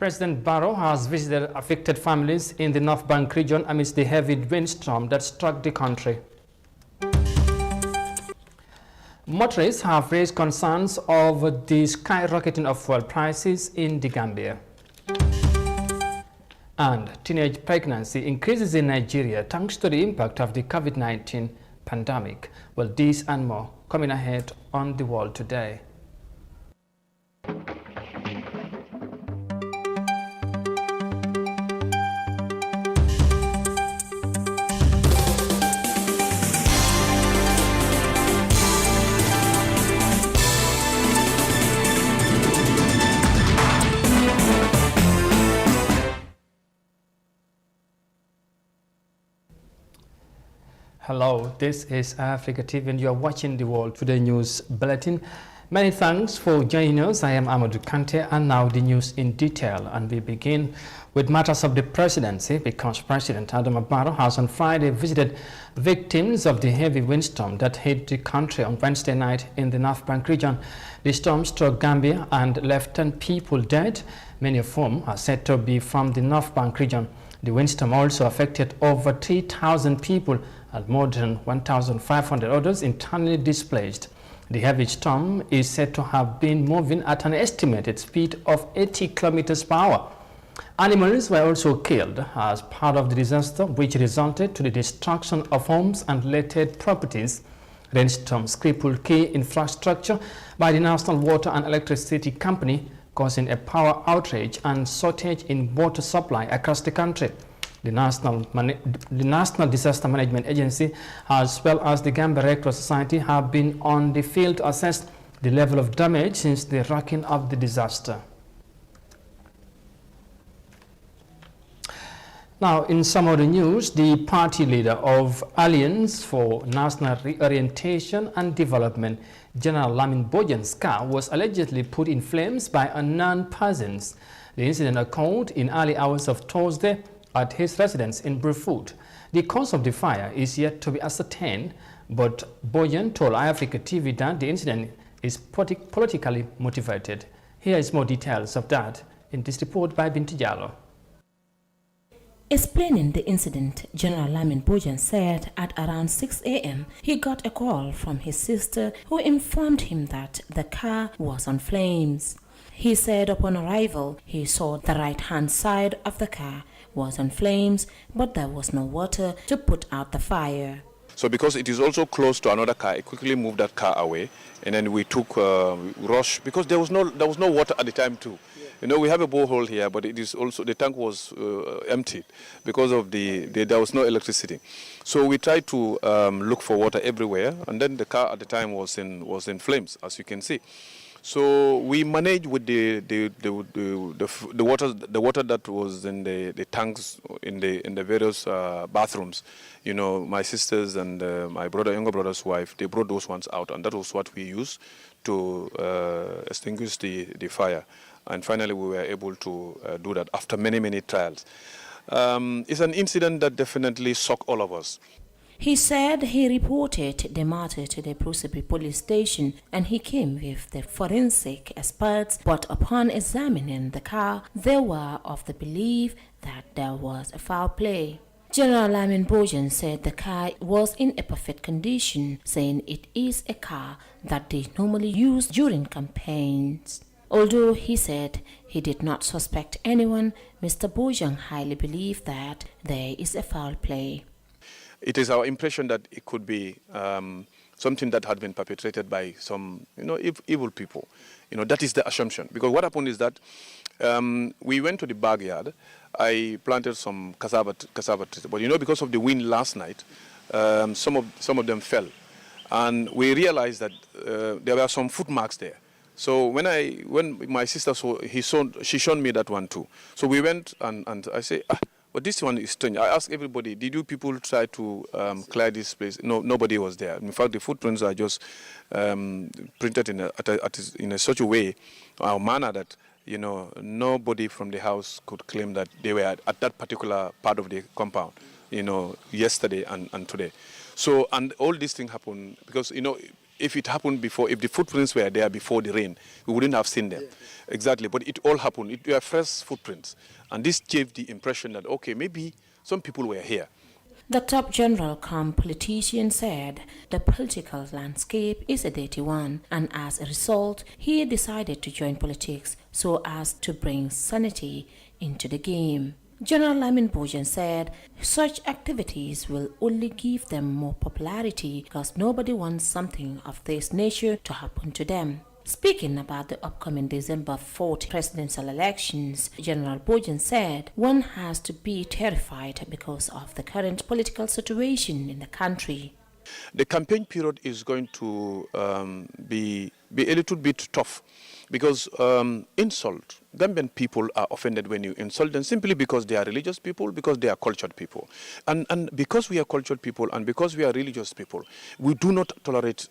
President Barrow has visited affected families in the North Bank region amidst the heavy windstorm that struck the country. Motorists have raised concerns over the skyrocketing of fuel prices in the Gambia. And teenage pregnancy increases in Nigeria thanks to the impact of the COVID-19 pandemic. Well, this and more coming ahead on The World Today. Hello, this is Africa TV and you are watching the World Today News Bulletin. Many thanks for joining us. I am Amadou Kante and now the news in detail. And we begin with matters of the presidency because President Adama Barrow has on Friday visited victims of the heavy windstorm that hit the country on Wednesday night in the North Bank region. The storm struck Gambia and left 10 people dead, many of whom are said to be from the North Bank region. The windstorm also affected over 3,000 people and more than 1,500 others internally displaced. The heavy storm is said to have been moving at an estimated speed of 80 kilometers per hour. Animals were also killed as part of the disaster, which resulted to the destruction of homes and related properties. Rainstorms crippled key infrastructure by the National Water and Electricity Company, causing a power outage and shortage in water supply across the country. The National Disaster Management Agency, as well as the Gambia Red Cross Society, have been on the field to assess the level of damage since the wrecking of the disaster. Now, in some of the news, the party leader of Alliance for National Reorientation and Development, General Lamin Bojang's car was allegedly put in flames by unknown persons. The incident occurred in early hours of Thursday at his residence in Brufut. The cause of the fire is yet to be ascertained, but Bojang told Africa TV that the incident is politically motivated. Here is more details of that in this report by Binti Jallo. Explaining the incident, General Lamin Bojang said at around 6 a.m. he got a call from his sister who informed him that the car was on flames. He said upon arrival, he saw the right-hand side of the car was on flames, but there was no water to put out the fire. So because it is also close to another car, I quickly moved that car away, and then we took rush because there was no water at the time too. Yeah. You know, we have a borehole here, but it is also the tank was emptied because of there was no electricity. So we tried to look for water everywhere, and then the car at the time was in flames, as you can see. So we managed with the water that was in the tanks in the various bathrooms. You know, my sisters and my younger brother's wife, they brought those ones out, and that was what we used to extinguish the fire. And finally, we were able to do that after many trials. It's an incident that definitely shocked all of us. He said he reported the matter to the Prusipi police station and he came with the forensic experts, but upon examining the car, they were of the belief that there was a foul play. General Lamin Bojang said the car was in a perfect condition, saying it is a car that they normally use during campaigns. Although he said he did not suspect anyone, Mr. Bojang highly believed that there is a foul play. It is our impression that it could be something that had been perpetrated by some, evil people. That is the assumption. Because what happened is that we went to the backyard. I planted some cassava trees, but because of the wind last night, some of them fell, and we realized that there were some footmarks there. So when my sister saw, she showed me that one too. So we went and I say, but this one is strange. I asked everybody, did you people try to clear this place? No, nobody was there. In fact, the footprints are just printed in such a way, or manner that nobody from the house could claim that they were at that particular part of the compound, yesterday and today. So, and all these things happen because if it happened before, if the footprints were there before the rain, we wouldn't have seen them. Exactly, but it all happened. It were fresh footprints. And this gave the impression that, okay, maybe some people were here. The top general politician said the political landscape is a dirty one, and as a result, he decided to join politics so as to bring sanity into the game. General Lamin Bojan said such activities will only give them more popularity because nobody wants something of this nature to happen to them. Speaking about the upcoming December 4th presidential elections, General Bojan said one has to be terrified because of the current political situation in the country. The campaign period is going to be a little bit tough because insult. Gambian people are offended when you insult them simply because they are religious people, because they are cultured people. And because we are cultured people and because we are religious people, we do not tolerate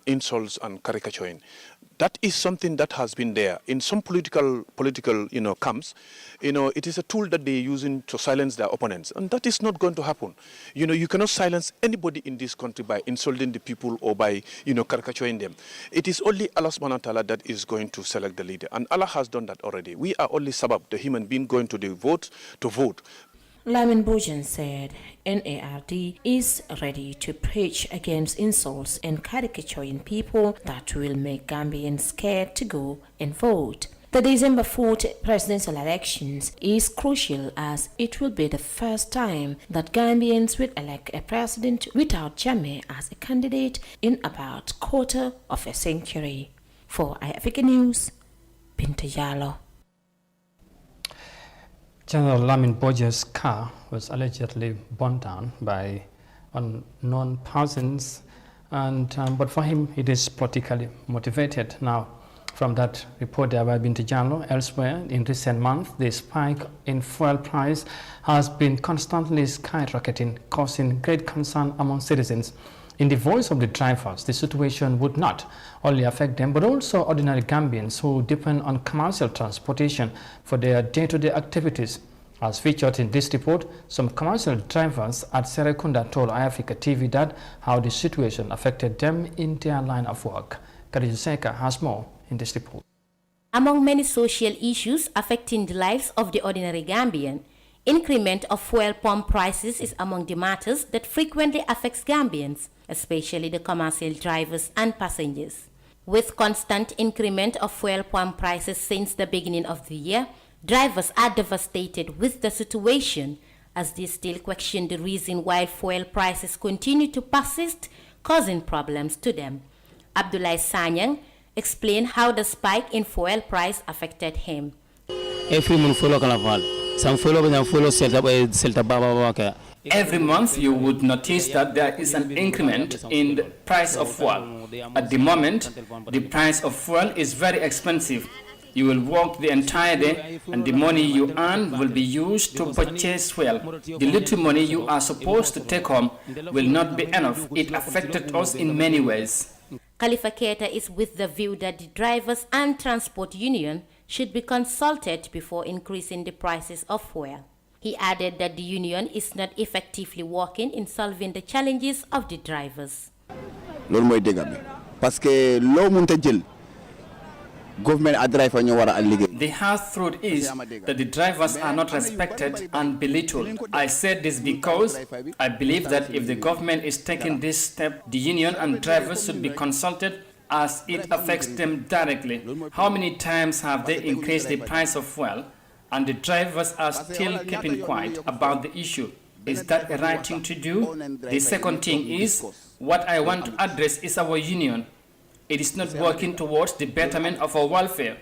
insults and caricaturing. That is something that has been there in some political camps. It is a tool that they are using to silence their opponents, and that is not going to happen. You cannot silence anybody in this country by insulting the people or by caricaturing them. It is only Allah subhanahu wa ta'ala that is going to select the leader, and Allah has done that already. We are only sabab, the human being going to the vote to vote. Lamin Bojan said NARD is ready to preach against insults and caricaturing people that will make Gambians scared to go and vote. The December 4th presidential elections is crucial as it will be the first time that Gambians will elect a president without Jammeh as a candidate in about quarter of a century. For iAfrica News, Binta Yalo. General Lamin Bojan's car was allegedly burnt down by unknown persons, but for him it is politically motivated. Now, from that report there by Binta Yalo, elsewhere in recent months, the spike in fuel price has been constantly skyrocketing, causing great concern among citizens. In the voice of the drivers, the situation would not only affect them, but also ordinary Gambians who depend on commercial transportation for their day-to-day activities. As featured in this report, some commercial drivers at Serekunda told iAfrica TV that how the situation affected them in their line of work. Khadija Seka has more in this report. Among many social issues affecting the lives of the ordinary Gambian, increment of fuel pump prices is among the matters that frequently affects Gambians, especially the commercial drivers and passengers. With constant increment of fuel pump prices since the beginning of the year, drivers are devastated with the situation as they still question the reason why fuel prices continue to persist, causing problems to them. Abdullah Sanyang explained how the spike in fuel price affected him. Every month you would notice that there is an increment in the price of fuel. At the moment, the price of fuel is very expensive. You will work the entire day and the money you earn will be used to purchase fuel. The little money you are supposed to take home will not be enough. It affected us in many ways. Khalifa Keita is with the view that the drivers and transport union should be consulted before increasing the prices of fuel. He added that the union is not effectively working in solving the challenges of the drivers. The hard truth is that the drivers are not respected and belittled. I said this because I believe that if the government is taking this step, the union and drivers should be consulted as it affects them directly. How many times have they increased the price of fuel and the drivers are still keeping quiet about the issue? Is that a right thing to do? The second thing is, what I want to address is our union. It is not working towards the betterment of our welfare.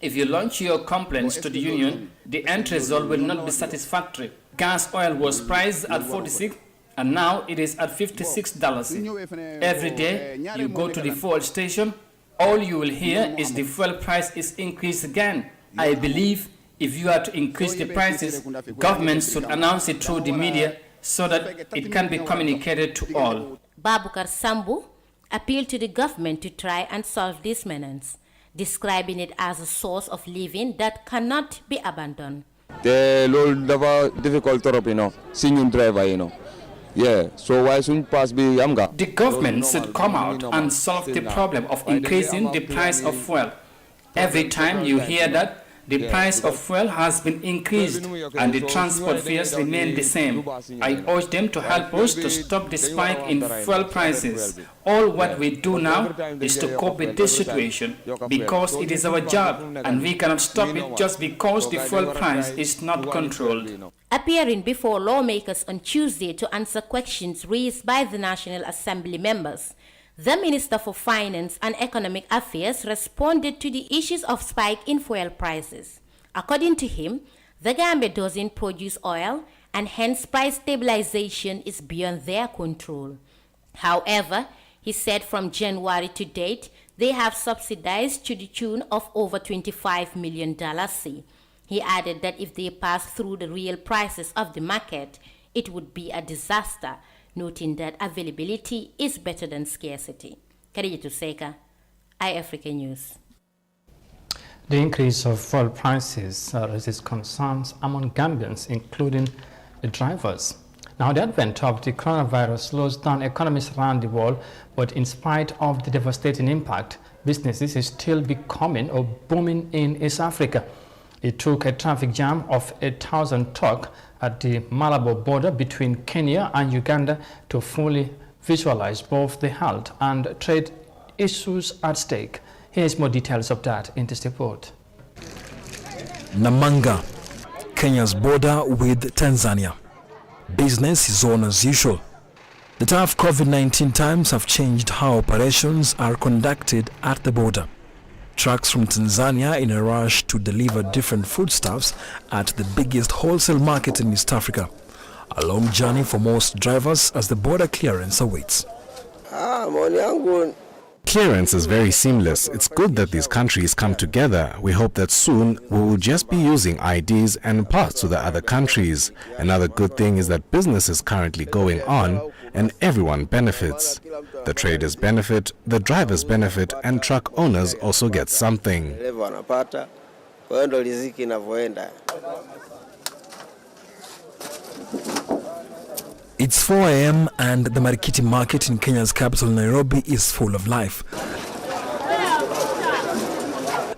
If you launch your complaints to the union, the end result will not be satisfactory. Gas oil was priced at $46 and now it is at $56. Every day you go to the fuel station, all you will hear is the fuel price is increased again. I believe if you are to increase the prices, government should announce it through the media so that it can be communicated to all. Babukar Sambu appealed to the government to try and solve this menace, describing it as a source of living that cannot be abandoned. Difficult, senior driver, Yeah, so why shouldn't pass be Yamga? The government should come out and solve the problem of increasing the price of fuel. Every time you hear that, the price of fuel has been increased and the transport fares remain the same. I urge them to help us to stop the spike in fuel prices. All what we do now is to cope with this situation because it is our job and we cannot stop it just because the fuel price is not controlled. Appearing before lawmakers on Tuesday to answer questions raised by the National Assembly members, the Minister for Finance and Economic Affairs responded to the issues of spike in fuel prices. According to him, the Gambia doesn't produce oil and hence price stabilization is beyond their control. However, he said from January to date, they have subsidized to the tune of over $25 million. He added that if they pass through the real prices of the market, it would be a disaster, noting that availability is better than scarcity. Khadija Seka, iAfrica News. The increase of fuel prices raises concerns among Gambians, including the drivers. Now, the advent of the coronavirus slows down economies around the world, but in spite of the devastating impact, businesses is still becoming or booming in East Africa. It took a traffic jam of 1,000 trucks at the Malabo border between Kenya and Uganda to fully visualize both the health and trade issues at stake. Here's more details of that in this report. Namanga, Kenya's border with Tanzania. Business is on as usual. The tough COVID-19 times have changed how operations are conducted at the border. Trucks from Tanzania in a rush to deliver different foodstuffs at the biggest wholesale market in East Africa. A long journey for most drivers as the border clearance awaits. Clearance is very seamless. It's good that these countries come together. We hope that soon we will just be using IDs and pass to the other countries. Another good thing is that business is currently going on and everyone benefits. The traders benefit, the drivers benefit, and truck owners also get something. It's 4 a.m. and the Marikiti market in Kenya's capital Nairobi is full of life.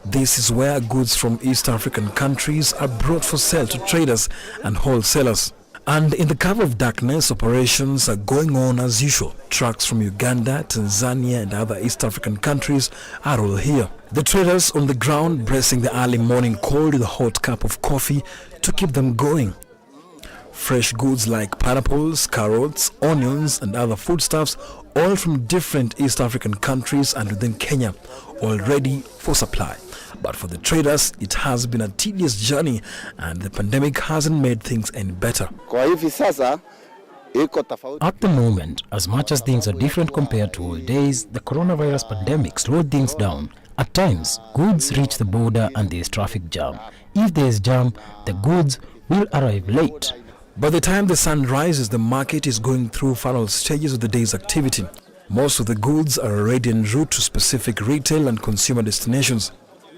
This is where goods from East African countries are brought for sale to traders and wholesalers. And in the cover of darkness, operations are going on as usual. Trucks from Uganda, Tanzania and other East African countries are all here. The traders on the ground bracing the early morning cold with a hot cup of coffee to keep them going. Fresh goods like pineapples, carrots, onions and other foodstuffs, all from different East African countries and within Kenya, all ready for supply. But for the traders, it has been a tedious journey and the pandemic hasn't made things any better. At the moment, as much as things are different compared to old days, the coronavirus pandemic slowed things down. At times, goods reach the border and there is traffic jam. If there is jam, the goods will arrive late. By the time the sun rises, the market is going through final stages of the day's activity. Most of the goods are already en route to specific retail and consumer destinations.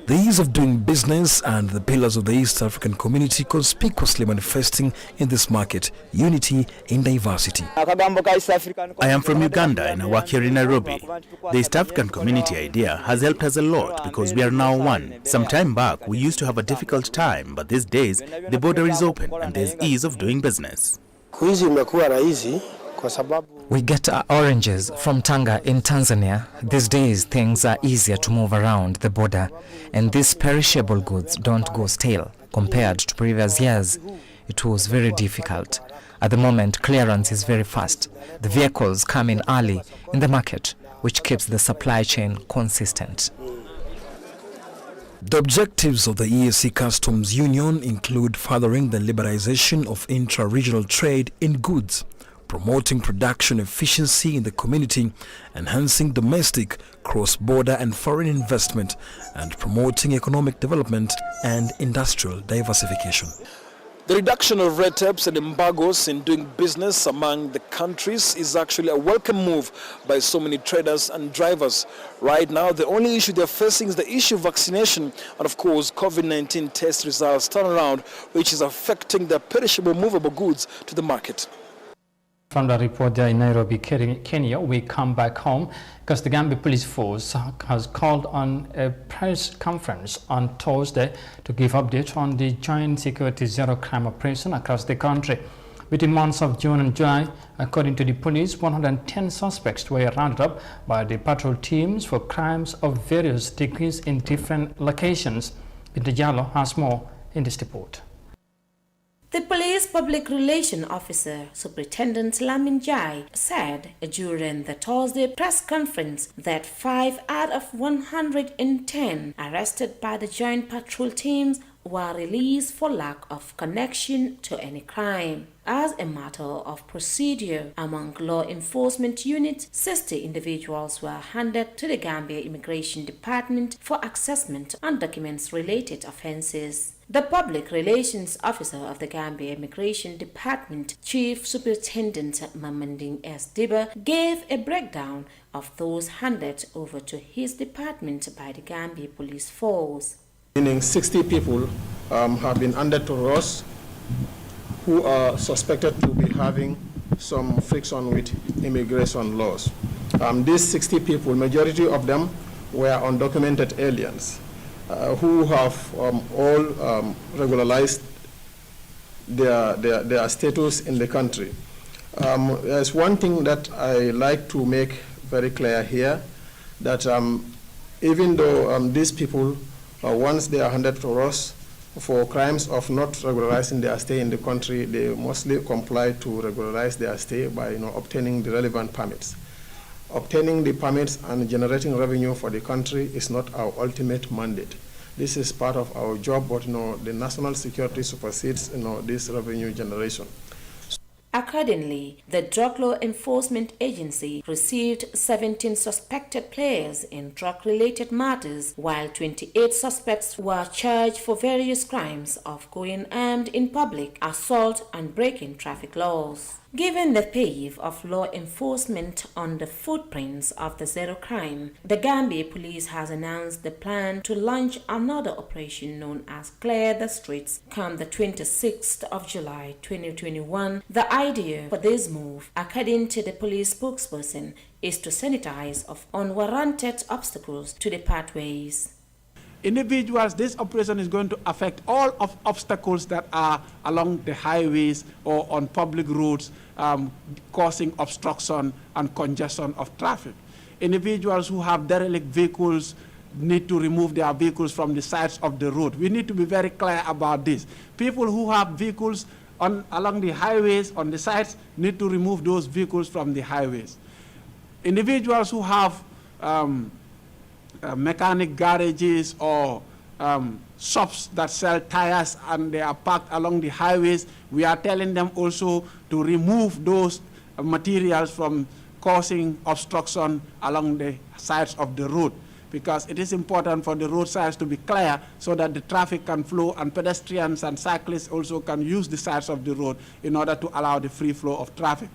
The ease of doing business and the pillars of the East African community conspicuously manifesting in this market, unity in diversity. I am from Uganda and I work here in Nairobi. The East African community idea has helped us a lot because we are now one. Some time back we used to have a difficult time, but these days the border is open and there's ease of doing business. We get our oranges from Tanga in Tanzania. These days things are easier to move around the border and these perishable goods don't go stale. Compared to previous years, it was very difficult. At the moment, clearance is very fast. The vehicles come in early in the market, which keeps the supply chain consistent. The objectives of the EAC Customs Union include furthering the liberalization of intra-regional trade in goods, promoting production efficiency in the community, enhancing domestic, cross-border and foreign investment, and promoting economic development and industrial diversification. The reduction of red tapes and embargoes in doing business among the countries is actually a welcome move by so many traders and drivers. Right now, the only issue they're facing is the issue of vaccination and, of course, COVID-19 test results turnaround, which is affecting the perishable movable goods to the market. From the report there in Nairobi, Kenya, we come back home because the Gambia Police Force has called on a press conference on Thursday to give updates on the joint security zero crime operation across the country. Between months of June and July, according to the police, 110 suspects were rounded up by the patrol teams for crimes of various degrees in different locations. Binta Jallo has more in this report. The police public relations officer, Superintendent Lamin Jai, said during the Thursday press conference that 5 out of 110 arrested by the joint patrol teams were released for lack of connection to any crime. As a matter of procedure, among law enforcement units, 60 individuals were handed to the Gambia Immigration Department for assessment on documents-related offenses. The public relations officer of the Gambia Immigration Department, Chief Superintendent Mamanding S. Diba, gave a breakdown of those handed over to his department by the Gambia Police Force. Meaning 60 people have been handed to us who are suspected to be having some friction with immigration laws. These 60 people, majority of them were undocumented aliens who have all regularized their status in the country. There's one thing that I like to make very clear here, that even though these people, once they are handed to us for crimes of not regularizing their stay in the country, they mostly comply to regularize their stay by obtaining the relevant permits. Obtaining the permits and generating revenue for the country is not our ultimate mandate. This is part of our job, but the national security supersedes this revenue generation. Accordingly, the Drug Law Enforcement Agency received 17 suspected players in drug-related matters, while 28 suspects were charged for various crimes of going armed in public, assault, and breaking traffic laws. Given the pace of law enforcement on the footprints of the zero crime, the Gambia Police has announced the plan to launch another operation known as Clear the Streets come the 26th of July 2021. The idea for this move, according to the police spokesperson, is to sanitize of unwarranted obstacles to the pathways. Individuals, this operation is going to affect all of obstacles that are along the highways or on public roads, causing obstruction and congestion of traffic. Individuals who have derelict vehicles need to remove their vehicles from the sides of the road. We need to be very clear about this. People who have vehicles along the highways, on the sides, need to remove those vehicles from the highways. Individuals who have mechanic garages or shops that sell tires and they are parked along the highways, we are telling them also to remove those materials from causing obstruction along the sides of the road, because it is important for the roadsides to be clear so that the traffic can flow and pedestrians and cyclists also can use the sides of the road in order to allow the free flow of traffic.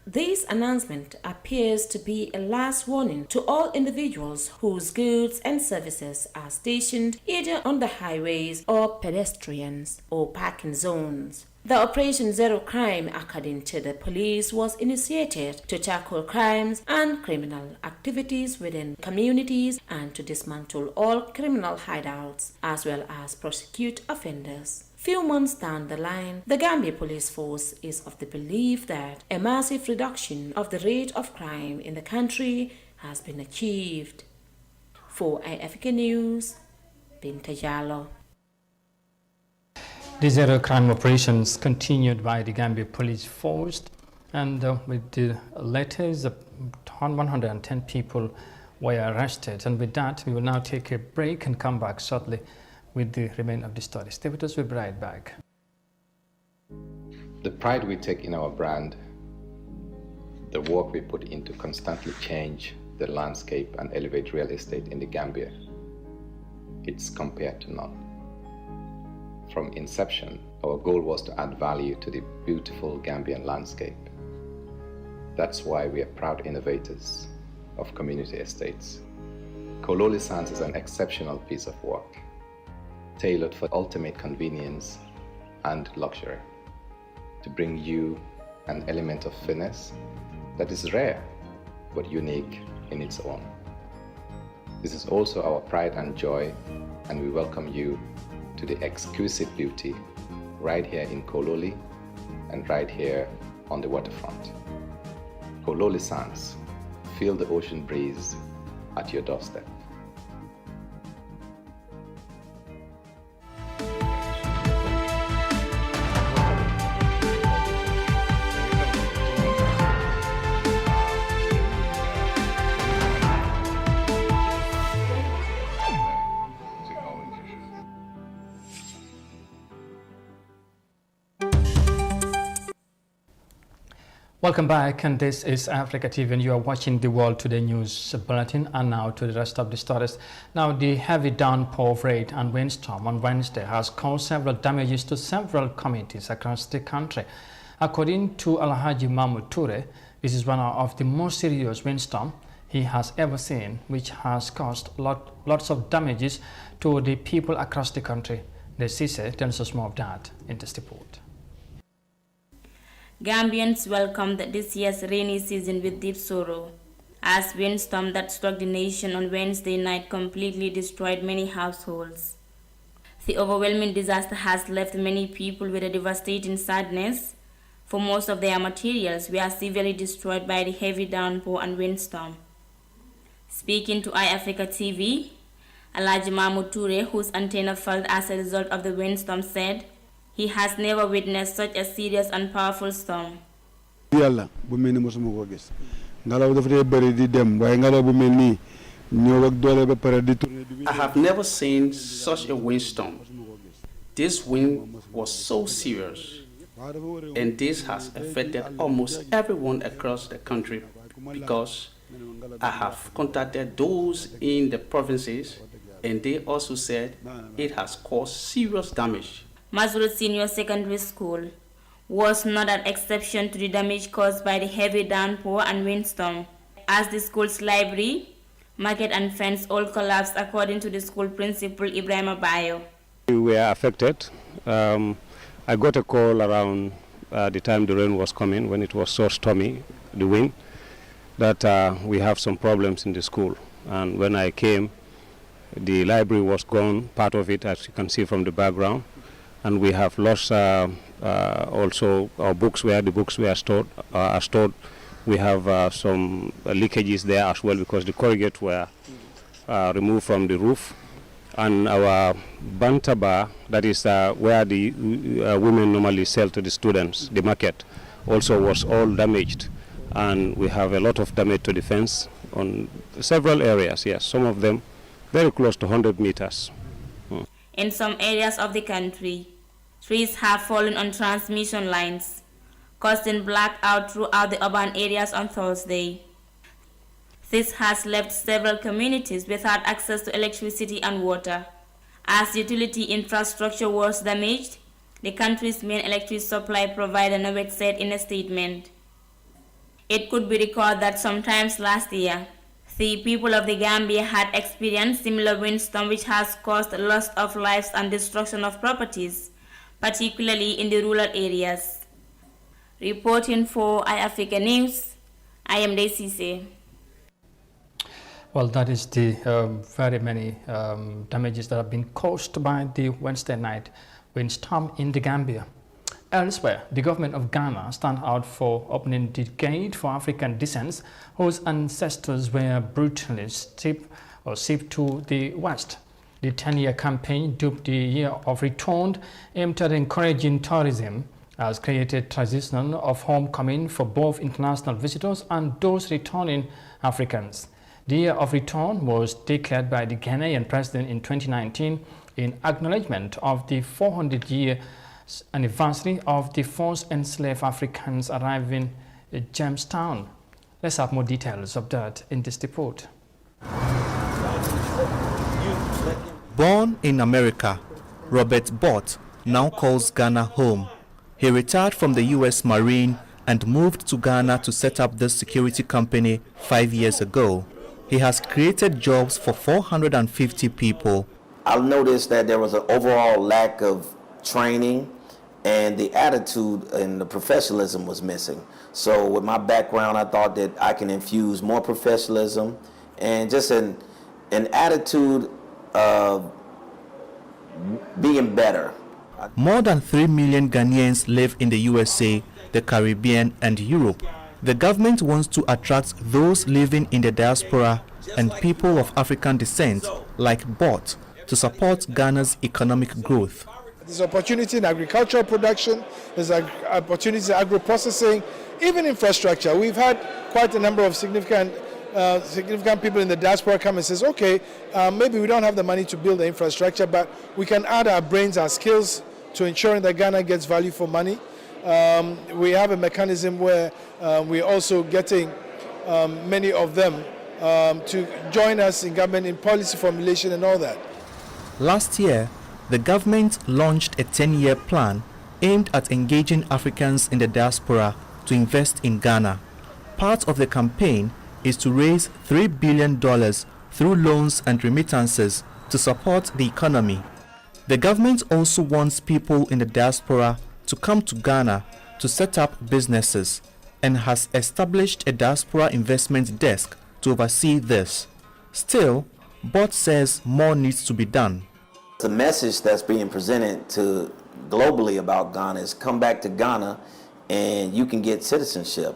This announcement appears to be a last warning to all individuals whose goods and services are stationed either on the highways or pedestrians or parking zones. The Operation Zero Crime, according to the police, was initiated to tackle crimes and criminal activities within communities and to dismantle all criminal hideouts, as well as prosecute offenders. Few months down the line, the Gambia Police Force is of the belief that a massive reduction of the rate of crime in the country has been achieved. For Africa News, Binta Jallo. The zero crime operations continued by the Gambia Police Force, and with the latest 110 people were arrested. And with that, we will now take a break and come back shortly with the remainder of the story. Stay with us, we'll be right back. The pride we take in our brand, the work we put into constantly change the landscape and elevate real estate in the Gambia, it's compared to none. From inception, our goal was to add value to the beautiful Gambian landscape. That's why we are proud innovators of community estates. Kololi Sands is an exceptional piece of work, tailored for ultimate convenience and luxury, to bring you an element of finesse that is rare but unique in its own. This is also our pride and joy, and we welcome you to the exquisite beauty right here in Kololi and right here on the waterfront. Kololi Sands, feel the ocean breeze at your doorstep. Welcome back, and this is Africa TV, and you are watching the World Today News Bulletin. And now to the rest of the stories. Now, the heavy downpour of rain and windstorm on Wednesday has caused several damages to several communities across the country. According to Alhaji Mahmoud Toure, this is one of the most serious windstorm he has ever seen, which has caused lots of damages to the people across the country. The Cisse tells us more of that in this report. Gambians welcomed this year's rainy season with deep sorrow, as windstorm that struck the nation on Wednesday night completely destroyed many households. The overwhelming disaster has left many people with a devastating sadness, for most of their materials were severely destroyed by the heavy downpour and windstorm. Speaking to iAfrica TV, Alhaji Mahmoud Toure, whose antenna failed as a result of the windstorm, said he has never witnessed such a serious and powerful storm. I have never seen such a windstorm. This wind was so serious, and this has affected almost everyone across the country, because I have contacted those in the provinces, and they also said it has caused serious damage. Mazuru Senior Secondary School was not an exception to the damage caused by the heavy downpour and windstorm, as the school's library, market and fence all collapsed, according to the school principal Ibrahim Abayo. We were affected. I got a call around the time the rain was coming, when it was so stormy, the wind, that we have some problems in the school. And when I came, the library was gone, part of it, as you can see from the background. And we have lost also our books, where the books were stored. We have some leakages there as well, because the corrugates were removed from the roof. And our banter bar, that is where the women normally sell to the students, the market, also was all damaged. And we have a lot of damage to the fence on several areas, yes, some of them very close to 100 meters. In some areas of the country, trees have fallen on transmission lines, causing blackout throughout the urban areas on Thursday. This has left several communities without access to electricity and water. As utility infrastructure was damaged, the country's main electric supply provider Nawet said in a statement. It could be recalled that sometimes last year, the people of the Gambia had experienced similar windstorm, which has caused loss of lives and destruction of properties, particularly in the rural areas. Reporting for iAfrica News, I am Cisse. Well, that is the very many damages that have been caused by the Wednesday night windstorm in the Gambia. Elsewhere, the government of Ghana stand out for opening the gate for African descents whose ancestors were brutally shipped to the West. The 10-year campaign, dubbed the Year of Return, aimed at encouraging tourism, has created tradition of homecoming for both international visitors and those returning Africans. The Year of Return was declared by the Ghanaian president in 2019 in acknowledgement of the 400-year anniversary of the first enslaved Africans arriving at Jamestown. Let's have more details of that in this report. Born in America, Robert Bott now calls Ghana home. He retired from the U.S. Marine and moved to Ghana to set up this security company 5 years ago. He has created jobs for 450 people. I noticed that there was an overall lack of training and the attitude and the professionalism was missing. So with my background, I thought that I can infuse more professionalism and just an attitude of being better. More than 3 million Ghanaians live in the USA, the Caribbean, and Europe. The government wants to attract those living in the diaspora and people of African descent, like Bot, to support Ghana's economic growth. There's opportunity in agricultural production, there's opportunity in agro-processing, even infrastructure. We've had quite a number of significant people in the diaspora come and says, okay, maybe we don't have the money to build the infrastructure, but we can add our brains, our skills to ensuring that Ghana gets value for money. We have a mechanism where we're also getting many of them to join us in government in policy formulation and all that. Last year, the government launched a 10-year plan aimed at engaging Africans in the diaspora to invest in Ghana. Part of the campaign is to raise $3 billion through loans and remittances to support the economy. The government also wants people in the diaspora to come to Ghana to set up businesses and has established a diaspora investment desk to oversee this. Still, Bot says more needs to be done. The message that's being presented to globally about Ghana is come back to Ghana and you can get citizenship.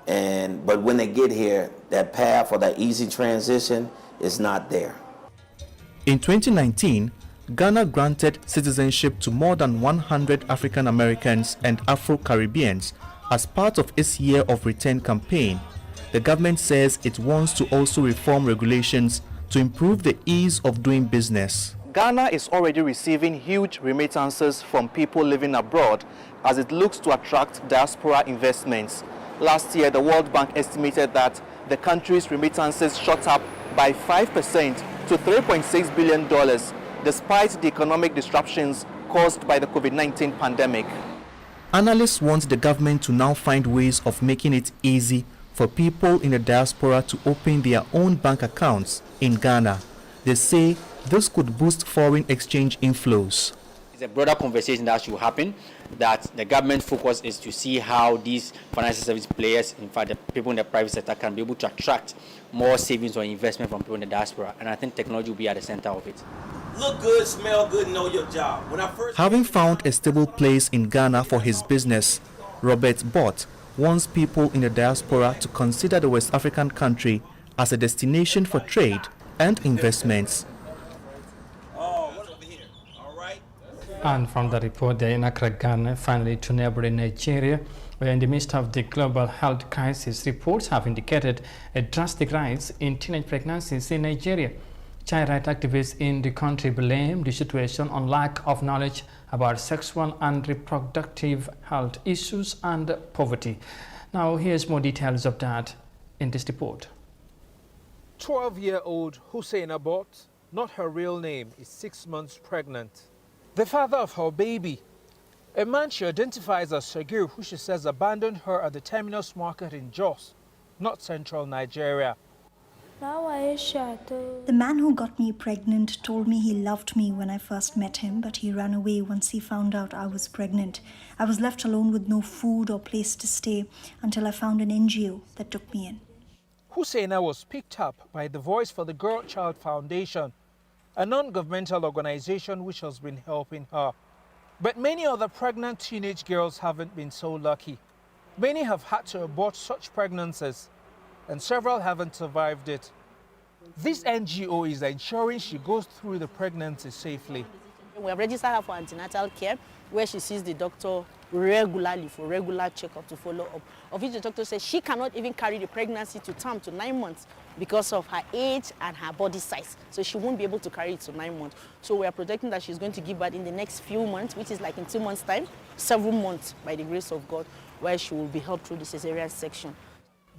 But when they get here, that path or that easy transition is not there. In 2019, Ghana granted citizenship to more than 100 African Americans and Afro-Caribbeans as part of its Year of Return campaign. The government says it wants to also reform regulations to improve the ease of doing business. Ghana is already receiving huge remittances from people living abroad as it looks to attract diaspora investments. Last year, the World Bank estimated that the country's remittances shot up by 5% to $3.6 billion, despite the economic disruptions caused by the COVID-19 pandemic. Analysts want the government to now find ways of making it easy for people in the diaspora to open their own bank accounts in Ghana. They say this could boost foreign exchange inflows. It's a broader conversation that should happen, that the government focus is to see how these financial service players, in fact the people in the private sector, can be able to attract more savings or investment from people in the diaspora. And I think technology will be at the center of it. Look good, smell good, know your job. Having found a stable place in Ghana for his business, Robert Bott wants people in the diaspora to consider the West African country as a destination for trade and investments. And from the report there in Accra, Ghana, finally to neighboring Nigeria, where in the midst of the global health crisis, reports have indicated a drastic rise in teenage pregnancies in Nigeria. Child rights activists in the country blame the situation on lack of knowledge about sexual and reproductive health issues and poverty. Now, here's more details of that in this report. 12-year-old Husseina Bott, not her real name, is 6 months pregnant. The father of her baby, a man she identifies as Shagir, who she says abandoned her at the terminus market in Jos, not central Nigeria. The man who got me pregnant told me he loved me when I first met him, but he ran away once he found out I was pregnant. I was left alone with no food or place to stay until I found an NGO that took me in. Husseina was picked up by the Voice for the Girl Child Foundation, a non-governmental organization which has been helping her. But many other pregnant teenage girls haven't been so lucky. Many have had to abort such pregnancies, and several haven't survived it. This NGO is ensuring she goes through the pregnancy safely. We have registered her for antenatal care, where she sees the doctor regularly for regular checkup to follow up. Of which the doctor says she cannot even carry the pregnancy to term to 9 months because of her age and her body size. So she won't be able to carry it to 9 months. So we are projecting that she's going to give birth in the next few months, which is like in 2 months' time, 7 months by the grace of God, where she will be helped through the cesarean section.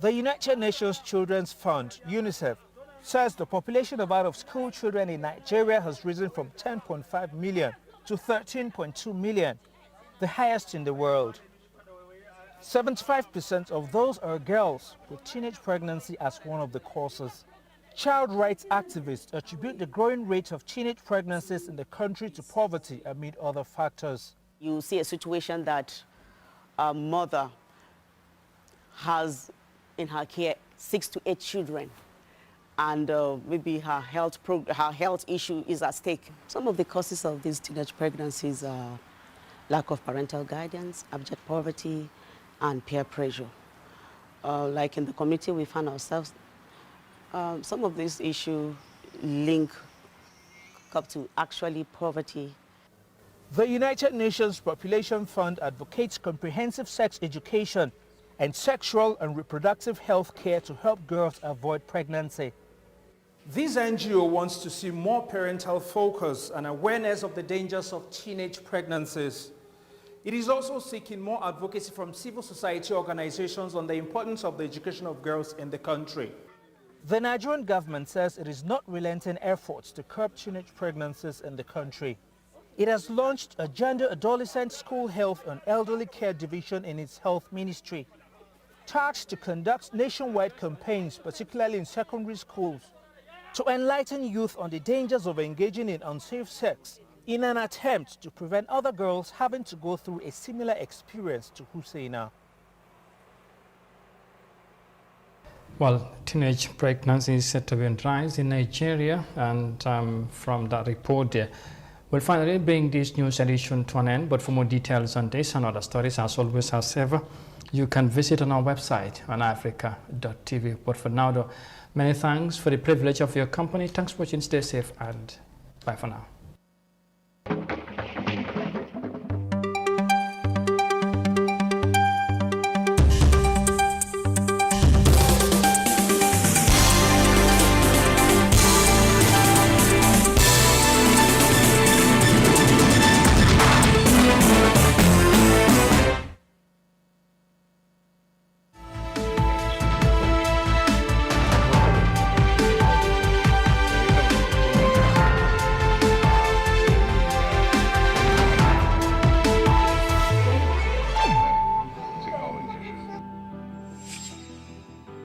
The United Nations Children's Fund, UNICEF, says the population of out-of-school children in Nigeria has risen from 10.5 million to 13.2 million, the highest in the world. 75% of those are girls, with teenage pregnancy as one of the causes. Child rights activists attribute the growing rate of teenage pregnancies in the country to poverty amid other factors. You see a situation that a mother has in her care 6 to 8 children, and maybe her health issue is at stake. Some of the causes of these teenage pregnancies are lack of parental guidance, abject poverty, and peer pressure. Like in the community we find ourselves, some of these issues link up to actually poverty. The United Nations Population Fund advocates comprehensive sex education and sexual and reproductive health care to help girls avoid pregnancy. This NGO wants to see more parental focus and awareness of the dangers of teenage pregnancies. It is also seeking more advocacy from civil society organizations on the importance of the education of girls in the country. The Nigerian government says it is not relenting efforts to curb teenage pregnancies in the country. It has launched a gender adolescent school health and elderly care division in its health ministry, tasked to conduct nationwide campaigns, particularly in secondary schools, to enlighten youth on the dangers of engaging in unsafe sex in an attempt to prevent other girls having to go through a similar experience to Husseina. Well, teenage pregnancy is said to be on the rise in Nigeria, and from that report there, we'll finally bring this news edition to an end. But for more details on this and other stories, as always, as ever, you can visit on our website on africa.tv. But for now, though, many thanks for the privilege of your company. Thanks for watching. Stay safe, and bye for now.